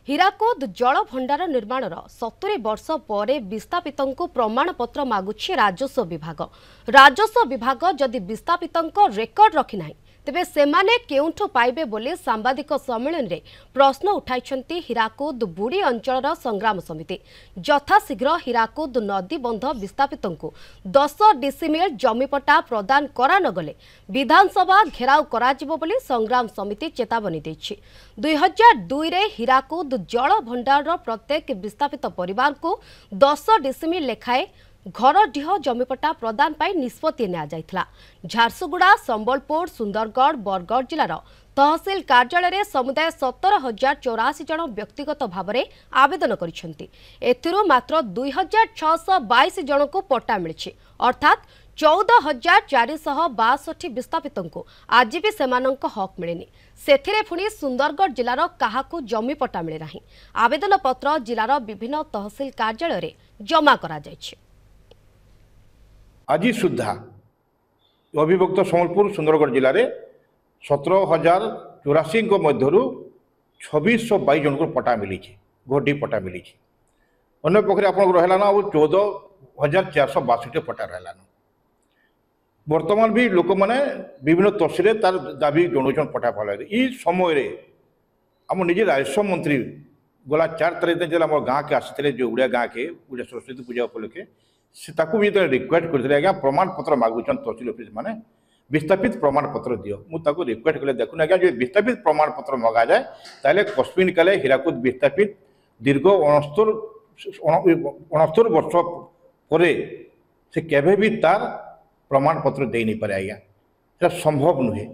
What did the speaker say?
ହୀରାକୁଦ ଜଳ ଭଣ୍ଡାର ନିର୍ମାଣର 70 ବର୍ଷ ପରେ ବିସ୍ଥାପିତଙ୍କୁ ପ୍ରମାଣପତ୍ର ମାଗୁଛି ରାଜସ୍ୱ ବିଭାଗ। ରାଜସ୍ୱ ବିଭାଗ ଯଦି ବିସ୍ଥାପିତଙ୍କ ରେକର୍ଡ ରଖିନାହିଁ ତେବେ ସେମାନେ କେଉଁଠୁ ପାଇବେ ବୋଲି ସାମ୍ବାଦିକ ସମ୍ମିଳନୀରେ ପ୍ରଶ୍ନ ଉଠାଇଛନ୍ତି ହୀରାକୁଦ ବୁଡ଼ି ଅଞ୍ଚଳର ସଂଗ୍ରାମ ସମିତି। ଯଥାଶୀଘ୍ର ହୀରାକୁଦ ନଦୀବନ୍ଧ ବିସ୍ଥାପିତଙ୍କୁ 10 ଡିସିମିଲ୍ ଜମିପଟା ପ୍ରଦାନ କରାନଗଲେ ବିଧାନସଭା ଘେରାଉ କରାଯିବ ବୋଲି ସଂଗ୍ରାମ ସମିତି ଚେତାବନୀ ଦେଇଛି। 2002 ରେ ହୀରାକୁଦ ଜଳ ଭଣ୍ଡାରର ପ୍ରତ୍ୟେକ ବିସ୍ଥାପିତ ପରିବାରକୁ 10 ଡିସିମିଲ୍ ଲେଖାଏଁ घरडीह जमीपटा प्रदान पाई निष्पत्ति नियाजाइथिला। झारसुगुड़ा, संबलपुर, सुंदरगढ़, बरगढ़ जिलार तहसील कार्यालय में समुदाय 17,084 जन व्यक्तिगत भाव में आवेदन करिसेंति। एथिरु मात्र 2,622 जन को पट्टा मिली अर्थात 14,462 विस्थापित आज भी सेमानंक हक मिलेनी। सेथिरे पुणी सुंदरगढ़ जिलार काहाकू जमी पट्टा मिले नाही। आवेदन पत्र जिलार विभिन्न तहसील कार्यालय में जमा करा जायछि। आज सुधा अविभक्त संबलपुर सुंदरगढ़ जिले में 17,084 मध्य 2,622 जन को पट्टा मिली घोटी पट्टा मिली। अन्य पक्षे आप रहा 14,462 पट्टा रहा। वर्तमान भी लोक मैंने विभिन्न तहसील तार दाबी जनाऊन पट्टा पाल। ये समय आम निजे राजस्व मंत्री गला 4 तारीख आम गाँव के आसते जो उड़िया गाँव के उड़िया सरस्वती पूजा उपलक्षे से रिक्वेस्ट करते आज्ञा प्रमाण पत्र मागुचन तहसील ऑफिस माने विस्थापित प्रमाण पत्र दियो। मुझे रिक्वेस्ट कले देखुन आज्ञा जो विस्थापित प्रमाण पत्र मगा जाए ताले कस्मिन काले हীরাকুদ विस्थापित दीर्घ 69 वर्ष पर से केवे भी तार प्रमाण पत्र दे नहीं पारे आज्ञा संभव नुहे।